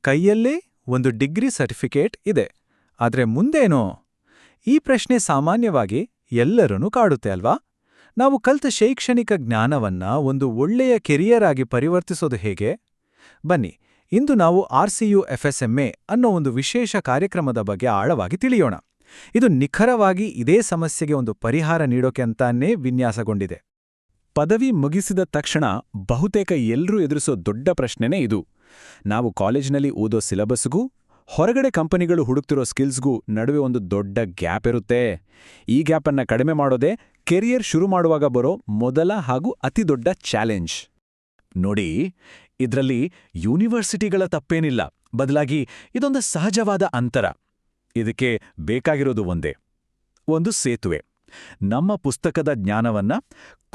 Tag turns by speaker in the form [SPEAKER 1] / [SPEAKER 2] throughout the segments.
[SPEAKER 1] ಕೈಯಲ್ಲೇ ಒಂದು degree certificate ಇದೆ. ಆದ್ರೆ ಮುಂದೇನೋ? ಈ ಪ್ರಶ್ನೆ ಸಾಮಾನ್ಯವಾಗಿ ಎಲ್ಲರನ್ನೂ ಕಾಡುತ್ತೆ ಅಲ್ವಾ? ನಾವು ಕಲ್ತ ಶೈಕ್ಷಣಿಕ ಜ್ಞಾನವನ್ನ ಒಂದು ಒಳ್ಳೆಯ ಕೆರಿಯರ್ ಆಗಿ ಪರಿವರ್ತಿಸೋದು ಹೇಗೆ? ಬನ್ನಿ, ಇಂದು ನಾವು RCU FSMA ಅನ್ನೋ ಒಂದು ವಿಶೇಷ ಕಾರ್ಯಕ್ರಮದ ಬಗ್ಗೆ ಆಳವಾಗಿ ತಿಳಿಯೋಣ. ಇದು ನಿಖರವಾಗಿ ಇದೇ ಸಮಸ್ಯೆಗೆ ಒಂದು ಪರಿಹಾರ ನೀಡೋಕೆ ಅಂತಾನೇ ವಿನ್ಯಾಸಗೊಂಡಿದೆ.
[SPEAKER 2] ಪದವಿ ಮುಗಿಸಿದ ತಕ್ಷಣ ಬಹುತೇಕ ಎಲ್ರೂ ಎದುರಿಸೋ ದೊಡ್ಡ ಪ್ರಶ್ನೆನೇ ಇದು. ನಾವು ಕಾಲೇಜಿನಲ್ಲಿ ಓದೋ ಸಿಲೆಬಸ್ಗೂ ಹೊರಗಡೆ ಕಂಪನಿಗಳು ಹುಡುಕ್ತಿರೋ ಸ್ಕಿಲ್ಸ್ಗೂ ನಡುವೆ ಒಂದು ದೊಡ್ಡ ಗ್ಯಾಪ್ ಇರುತ್ತೆ. ಈ ಗ್ಯಾಪನ್ನ ಕಡಿಮೆ ಮಾಡೋದೇ ಕೆರಿಯರ್ ಶುರು ಮಾಡುವಾಗ ಬರೋ ಮೊದಲ ಹಾಗೂ ಅತಿದೊಡ್ಡ ಚಾಲೆಂಜ್. ನೋಡಿ, ಇದರಲ್ಲಿ ಯೂನಿವರ್ಸಿಟಿಗಳ ತಪ್ಪೇನಿಲ್ಲ, ಬದಲಾಗಿ ಇದೊಂದು ಸಹಜವಾದ ಅಂತರ. ಇದಕ್ಕೆ ಬೇಕಾಗಿರೋದು ಒಂದೇ, ಒಂದು ಸೇತುವೆ. ನಮ್ಮ ಪುಸ್ತಕದ ಜ್ಞಾನವನ್ನ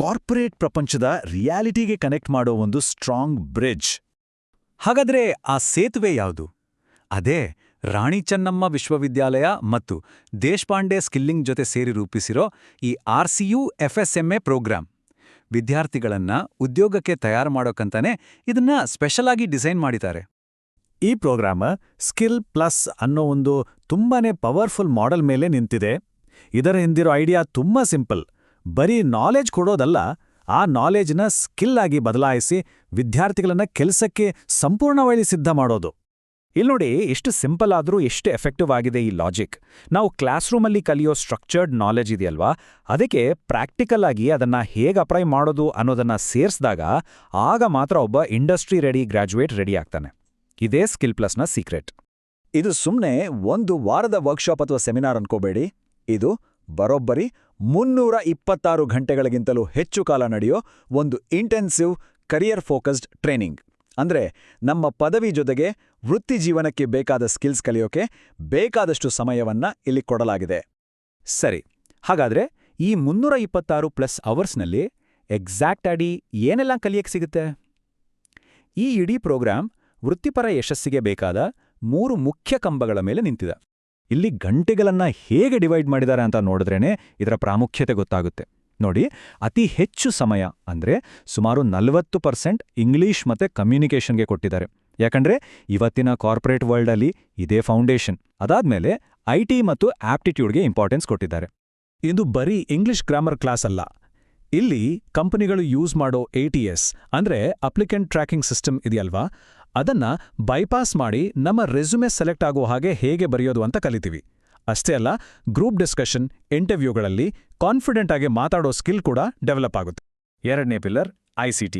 [SPEAKER 2] ಕಾರ್ಪೊರೇಟ್ ಪ್ರಪಂಚದ ರಿಯಾಲಿಟಿಗೆ ಕನೆಕ್ಟ್ ಮಾಡೋ ಒಂದು ಸ್ಟ್ರಾಂಗ್ ಬ್ರಿಡ್ಜ್.
[SPEAKER 1] ಹಾಗಾದ್ರೆ ಆ ಸೇತುವೆ ಯಾವುದು? ಅದೇ ರಾಣಿ ಚೆನ್ನಮ್ಮ ವಿಶ್ವವಿದ್ಯಾಲಯ ಮತ್ತು ದೇಶಪಾಂಡೆ ಸ್ಕಿಲ್ಲಿಂಗ್ ಜೊತೆ ಸೇರಿ ರೂಪಿಸಿರೋ ಈ RCU FSMA ಪ್ರೋಗ್ರಾಂ. ವಿದ್ಯಾರ್ಥಿಗಳನ್ನ ಉದ್ಯೋಗಕ್ಕೆ ತಯಾರು ಮಾಡೋಕಂತಾನೆ ಇದನ್ನ ಸ್ಪೆಷಲ್ ಆಗಿ ಡಿಸೈನ್ ಮಾಡಿದ್ದಾರೆ.
[SPEAKER 2] ಈ ಪ್ರೋಗ್ರಾಮ್ ಸ್ಕಿಲ್ ಪ್ಲಸ್ ಅನ್ನೋ ಒಂದು ತುಂಬಾನೇ ಪವರ್ಫುಲ್ ಮಾಡೆಲ್ ಮೇಲೆ ನಿಂತಿದೆ. ಇದರ ಹಿಂದಿರೋ ಐಡಿಯಾ ತುಂಬಾ ಸಿಂಪಲ್. ಬರೀ ನಾಲೆಜ್ ಕೊಡೋದಲ್ಲ, ಆ ನಾಲೆಜ್ನ ಸ್ಕಿಲ್ ಆಗಿ ಬದಲಾಯಿಸಿ ವಿದ್ಯಾರ್ಥಿಗಳನ್ನ ಕೆಲಸಕ್ಕೆ ಸಂಪೂರ್ಣವಾಗಿ ಸಿದ್ಧ ಮಾಡೋದು. ಇಲ್ನೋಡಿ, ಎಷ್ಟು ಸಿಂಪಲ್ ಆದ್ರೂ ಎಷ್ಟು ಎಫೆಕ್ಟಿವ್ ಆಗಿದೆ ಈ ಲಾಜಿಕ್. ನಾವು ಕ್ಲಾಸ್ ರೂಮಲ್ಲಿ ಕಲಿಯೋ ಸ್ಟ್ರಕ್ಚರ್ಡ್ ನಾಲೆಜ್ ಇದೆಯಲ್ವಾ, ಅದಕ್ಕೆ ಪ್ರಾಕ್ಟಿಕಲ್ ಆಗಿ ಅದನ್ನ ಹೇಗೆ ಅಪ್ಲೈ ಮಾಡೋದು ಅನ್ನೋದನ್ನ ಸೇರಿಸಿದಾಗ ಆಗ ಮಾತ್ರ ಒಬ್ಬ ಇಂಡಸ್ಟ್ರಿ ರೆಡಿ ಗ್ರಾಜ್ಯುಯೇಟ್ ರೆಡಿ ಆಗ್ತಾನೆ. ಇದೇ ಸ್ಕಿಲ್ ಪ್ಲಸ್ನ ಸೀಕ್ರೆಟ್. ಇದು ಸುಮ್ಮನೆ ಒಂದು ವಾರದ ವರ್ಕ್ಶಾಪ್ ಅಥವಾ ಸೆಮಿನಾರ್ ಅನ್ಕೋಬೇಡಿ. ಇದು ಬರೋಬ್ಬರಿ 326 ಗಂಟೆಗಳಿಗಿಂತಲೂ ಹೆಚ್ಚು ಕಾಲ ನಡೆಯೋ ಒಂದು ಇಂಟೆನ್ಸಿವ್ ಕರಿಯರ್ ಫೋಕಸ್ಡ್ ಟ್ರೈನಿಂಗ್. ಅಂದ್ರೆ ನಮ್ಮ ಪದವಿ ಜೊತೆಗೆ ವೃತ್ತಿ ಜೀವನಕ್ಕೆ ಬೇಕಾದ ಸ್ಕಿಲ್ಸ್ ಕಲಿಯೋಕೆ ಬೇಕಾದಷ್ಟು ಸಮಯವನ್ನ ಇಲ್ಲಿ ಕೊಡಲಾಗಿದೆ. ಸರಿ, ಹಾಗಾದ್ರೆ ಈ 326+ ಅವರ್ಸ್ನಲ್ಲಿ ಎಕ್ಸಾಕ್ಟ್ ಆಗಿ ಏನೆಲ್ಲ ಕಲಿಯಕ್ಕೆ ಸಿಗುತ್ತೆ? ಈ ಇಡೀ ಪ್ರೋಗ್ರಾಂ ವೃತ್ತಿಪರ ಯಶಸ್ಸಿಗೆ ಬೇಕಾದ 3 ಮುಖ್ಯ ಕಂಬಗಳ ಮೇಲೆ ನಿಂತಿದೆ. ಇಲ್ಲಿ ಗಂಟೆಗಳನ್ನ ಹೇಗೆ ಡಿವೈಡ್ ಮಾಡಿದ್ದಾರೆ ಅಂತ ನೋಡಿದ್ರೇನೆ ಇದರ ಪ್ರಾಮುಖ್ಯತೆ ಗೊತ್ತಾಗುತ್ತೆ. ನೋಡಿ, ಅತಿ ಹೆಚ್ಚು ಸಮಯ ಅಂದ್ರೆ ಸುಮಾರು 40% ಇಂಗ್ಲಿಷ್ ಮತ್ತೆ ಕಮ್ಯುನಿಕೇಷನ್ಗೆ ಕೊಟ್ಟಿದ್ದಾರೆ. ಯಾಕಂದ್ರೆ ಇವತ್ತಿನ ಕಾರ್ಪೊರೇಟ್ ವರ್ಲ್ಡಲ್ಲಿ ಇದೇ ಫೌಂಡೇಶನ್. ಅದಾದ್ಮೇಲೆ IT ಮತ್ತು ಆಪ್ಟಿಟ್ಯೂಡ್ಗೆ ಇಂಪಾರ್ಟೆನ್ಸ್ ಕೊಟ್ಟಿದ್ದಾರೆ. ಇದು ಬರೀ ಇಂಗ್ಲಿಷ್ ಗ್ರಾಮರ್ ಕ್ಲಾಸ್ ಅಲ್ಲ. ಇಲ್ಲಿ ಕಂಪನಿಗಳು ಯೂಸ್ ಮಾಡೋ ATS ಅಂದ್ರೆ ಅಪ್ಲಿಕೆಂಟ್ ಟ್ರ್ಯಾಕಿಂಗ್ ಸಿಸ್ಟಮ್ ಇದೆಯಲ್ವಾ, ಅದನ್ನ ಬೈಪಾಸ್ ಮಾಡಿ ನಮ್ಮ ರೆಸ್ಯೂಮೆ ಸೆಲೆಕ್ಟ್ ಆಗೋ ಹಾಗೆ ಹೇಗೆ ಬರೆಯೋದು ಅಂತ ಕಲಿತೀವಿ. ಅಷ್ಟೇ ಅಲ್ಲ, ಗ್ರೂಪ್ ಡಿಸ್ಕಷನ್, ಇಂಟರ್ವ್ಯೂಗಳಲ್ಲಿ ಕಾನ್ಫಿಡೆಂಟ್ ಆಗಿ ಮಾತಾಡೋ ಸ್ಕಿಲ್ ಕೂಡ ಡೆವಲಪ್ ಆಗುತ್ತೆ. ಎರಡನೇ ಪಿಲ್ಲರ್ ICT.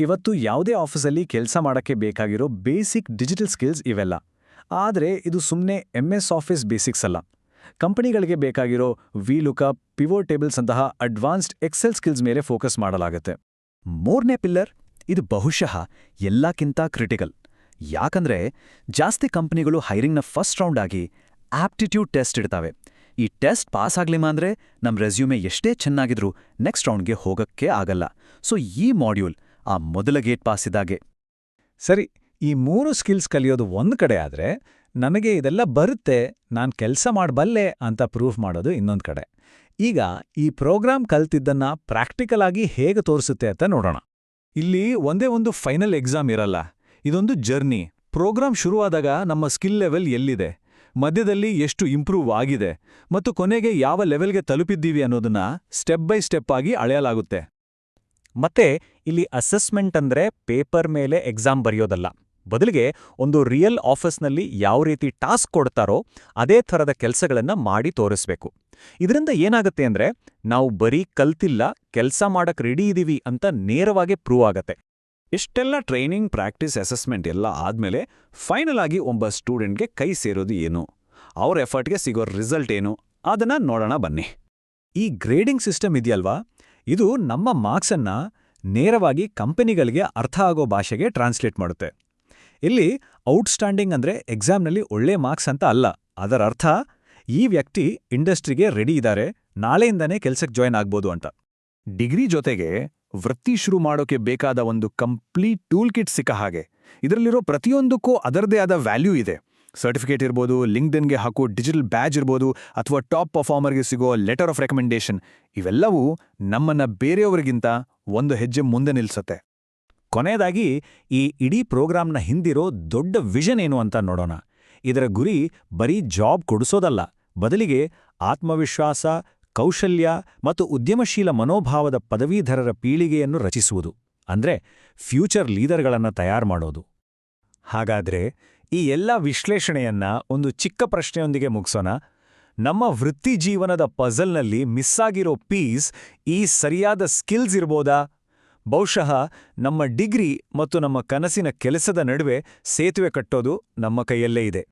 [SPEAKER 2] ಇವತ್ತು ಯಾವುದೇ ಆಫೀಸಲ್ಲಿ ಕೆಲಸ ಮಾಡಕ್ಕೆ ಬೇಕಾಗಿರೋ ಬೇಸಿಕ್ ಡಿಜಿಟಲ್ ಸ್ಕಿಲ್ಸ್ ಇವೆಲ್ಲ. ಆದರೆ ಇದು ಸುಮ್ಮನೆ MS ಆಫೀಸ್ ಬೇಸಿಕ್ಸ್ ಅಲ್ಲ. ಕಂಪನಿಗಳಿಗೆ ಬೇಕಾಗಿರೋ VLOOKUP, ಪಿವೋಟ್ ಟೇಬಲ್ಸ್ ಅಂತಹ ಅಡ್ವಾನ್ಸ್ಡ್ ಎಕ್ಸೆಲ್ ಸ್ಕಿಲ್ಸ್ ಮೇಲೆ ಫೋಕಸ್ ಮಾಡಲಾಗುತ್ತೆ. ಮೂರನೇ ಪಿಲ್ಲರ್, ಇದು ಬಹುಶಃ ಎಲ್ಲಕ್ಕಿಂತ ಕ್ರಿಟಿಕಲ್. ಯಾಕಂದ್ರೆ ಜಾಸ್ತಿ ಕಂಪನಿಗಳು ಹೈರಿಂಗ್ನ ಫಸ್ಟ್ ರೌಂಡ್ ಆಗಿ ಆಪ್ಟಿಟ್ಯೂಡ್ ಟೆಸ್ಟ್ ಇಡ್ತಾವೆ. ಈ ಟೆಸ್ಟ್ ಪಾಸ್ ಆಗ್ಲಿಲ್ಲ ಅಂದ್ರೆ ನಮ್ಮ ರೆಸ್ಯೂಮೆ ಎಷ್ಟೇ ಚೆನ್ನಾಗಿದ್ರೂ ನೆಕ್ಸ್ಟ್ ರೌಂಡ್ಗೆ ಹೋಗಕ್ಕೆ ಆಗಲ್ಲ. ಸೊ ಈ ಮಾಡ್ಯೂಲ್ ಆ ಮೊದಲ ಗೇಟ್ ಪಾಸ್ ಇದ್ದಾಗೆ. ಸರಿ, ಈ 3 ಸ್ಕಿಲ್ಸ್ ಕಲಿಯೋದು ಒಂದು ಕಡೆ ಆದ್ರೆ, ನನಗೆ ಇದೆಲ್ಲ ಬರುತ್ತೆ, ನಾನ್ ಕೆಲಸ ಮಾಡಬಲ್ಲೆ ಅಂತ ಪ್ರೂಫ್ ಮಾಡೋದು ಇನ್ನೊಂದು ಕಡೆ. ಈಗ ಈ ಪ್ರೋಗ್ರಾಂ ಕಲ್ತಿದ್ದನ್ನ ಪ್ರಾಕ್ಟಿಕಲ್ ಆಗಿ ಹೇಗೆ ತೋರಿಸುತ್ತೆ ಅಂತ ನೋಡೋಣ. ಇಲ್ಲಿ ಒಂದೇ ಒಂದು ಫೈನಲ್ ಎಕ್ಸಾಮ್ ಇರಲ್ಲ. ಇದೊಂದು ಜರ್ನಿ. ಪ್ರೋಗ್ರಾಂ ಶುರುವಾದಾಗ ನಮ್ಮ ಸ್ಕಿಲ್ ಲೆವೆಲ್ ಎಲ್ಲಿದೆ, ಮಧ್ಯದಲ್ಲಿ ಎಷ್ಟು ಇಂಪ್ರೂವ್ ಆಗಿದೆ ಮತ್ತು ಕೊನೆಗೆ ಯಾವ ಲೆವೆಲ್ಗೆ ತಲುಪಿದ್ದೀವಿ ಅನ್ನೋದನ್ನ ಸ್ಟೆಪ್ ಬೈ ಸ್ಟೆಪ್ ಆಗಿ ಅಳೆಯಲಾಗುತ್ತೆ. ಮತ್ತೆ ಇಲ್ಲಿ ಅಸೆಸ್ಮೆಂಟ್ ಅಂದ್ರೆ ಪೇಪರ್ ಮೇಲೆ ಎಕ್ಸಾಮ್ ಬರೆಯೋದಲ್ಲ, ಬದಲಿಗೆ ಒಂದು ರಿಯಲ್ ಆಫೀಸ್ನಲ್ಲಿ ಯಾವ ರೀತಿ ಟಾಸ್ಕ್ ಕೊಡ್ತಾರೋ ಅದೇ ಥರದ ಕೆಲಸಗಳನ್ನ ಮಾಡಿ ತೋರಿಸ್ಬೇಕು. ಇದರಿಂದ ಏನಾಗುತ್ತೆ ಅಂದ್ರೆ ನಾವು ಬರೀ ಕಲ್ತಿಲ್ಲ, ಕೆಲಸ ಮಾಡಕ್ ರೆಡಿ ಇದೀವಿ ಅಂತ ನೇರವಾಗಿ ಪ್ರೂವ್ ಆಗತ್ತೆ. ಇಷ್ಟೆಲ್ಲ ಟ್ರೈನಿಂಗ್, ಪ್ರಾಕ್ಟೀಸ್, ಅಸೆಸ್ಮೆಂಟ್ ಎಲ್ಲ ಆದ್ಮೇಲೆ ಫೈನಲ್ ಆಗಿ ಒಬ್ಬ ಸ್ಟೂಡೆಂಟ್ಗೆ ಕೈ ಸೇರೋದು ಏನು, ಅವ್ರ ಎಫರ್ಟ್ಗೆ ಸಿಗೋ ರಿಸಲ್ಟ್ ಏನು, ಅದನ್ನ ನೋಡೋಣ ಬನ್ನಿ. ಈ ಗ್ರೇಡಿಂಗ್ ಸಿಸ್ಟಮ್ ಇದೆಯಲ್ವಾ, ಇದು ನಮ್ಮ ಮಾರ್ಕ್ಸನ್ನ ನೇರವಾಗಿ ಕಂಪನಿಗಳಿಗೆ ಅರ್ಥ ಆಗೋ ಭಾಷೆಗೆ ಟ್ರಾನ್ಸ್ಲೇಟ್ ಮಾಡುತ್ತೆ. ಇಲ್ಲಿ ಔಟ್ಸ್ಟ್ಯಾಂಡಿಂಗ್ ಅಂದ್ರೆ ಎಕ್ಸಾಮ್ನಲ್ಲಿ ಒಳ್ಳೆ ಮಾರ್ಕ್ಸ್ ಅಂತ ಅಲ್ಲ. ಅದರ ಅರ್ಥ ಈ ವ್ಯಕ್ತಿ ಇಂಡಸ್ಟ್ರಿಗೆ ರೆಡಿ ಇದ್ದಾರೆ, ನಾಳೆಯಿಂದನೇ ಕೆಲ್ಸಕ್ಕೆ ಜಾಯ್ನ್ ಆಗ್ಬೋದು ಅಂತ. ಡಿಗ್ರಿ ಜೊತೆಗೆ ವೃತ್ತಿ ಶುರು ಮಾಡೋಕೆ ಬೇಕಾದ ಒಂದು ಕಂಪ್ಲೀಟ್ ಟೂಲ್ ಕಿಟ್ ಸಿಕ್ಕ ಹಾಗೆ. ಇದರಲ್ಲಿರೋ ಪ್ರತಿಯೊಂದಕ್ಕೂ ಅದರದೇ ಆದ ವ್ಯಾಲ್ಯೂ ಇದೆ. ಸರ್ಟಿಫಿಕೇಟ್ ಇರ್ಬೋದು, ಲಿಂಕ್ಡ್ಇನ್ಗೆ ಹಾಕೋ ಡಿಜಿಟಲ್ ಬ್ಯಾಜ್ ಇರ್ಬೋದು, ಅಥವಾ ಟಾಪ್ ಪರ್ಫಾರ್ಮರ್ಗೆ ಸಿಗೋ ಲೆಟರ್ ಆಫ್ ರೆಕಮೆಂಡೇಶನ್, ಇವೆಲ್ಲವೂ ನಮ್ಮನ್ನ ಬೇರೆಯವರಿಗಿಂತ ಒಂದು ಹೆಜ್ಜೆ ಮುಂದೆ ನಿಲ್ಸತ್ತೆ. ಕೊನೆಯದಾಗಿ ಈ ಇಡೀ ಪ್ರೋಗ್ರಾಂನ ಹಿಂದಿರೋ ದೊಡ್ಡ ವಿಷನ್ ಏನು ಅಂತ ನೋಡೋಣ. ಇದರ ಗುರಿ ಬರೀ ಜಾಬ್ ಕೊಡಿಸೋದಲ್ಲ, ಬದಲಿಗೆ ಆತ್ಮವಿಶ್ವಾಸ, ಕೌಶಲ್ಯ ಮತ್ತು ಉದ್ಯಮಶೀಲ ಮನೋಭಾವದ ಪದವೀಧರರ ಪೀಳಿಗೆಯನ್ನು ರಚಿಸುವುದು, ಅಂದ್ರೆ ಫ್ಯೂಚರ್ ಲೀಡರ್ಗಳನ್ನು ತಯಾರು ಮಾಡೋದು. ಹಾಗಾದ್ರೆ ಈ ಎಲ್ಲ ವಿಶ್ಲೇಷಣೆಯನ್ನ ಒಂದು ಚಿಕ್ಕ ಪ್ರಶ್ನೆಯೊಂದಿಗೆ ಮುಗಿಸೋಣ. ನಮ್ಮ ವೃತ್ತಿ ಜೀವನದ ಪಜಲ್ನಲ್ಲಿ ಮಿಸ್ಸಾಗಿರೋ ಪೀಸ್ ಈ ಸರಿಯಾದ ಸ್ಕಿಲ್ಸ್ ಇರ್ಬೋದಾ? ಬಹುಶಃ ನಮ್ಮ ಡಿಗ್ರಿ ಮತ್ತು ನಮ್ಮ ಕನಸಿನ ಕೆಲಸದ ನಡುವೆ ಸೇತುವೆ ಕಟ್ಟೋದು ನಮ್ಮ ಕೈಯಲ್ಲೇ ಇದೆ.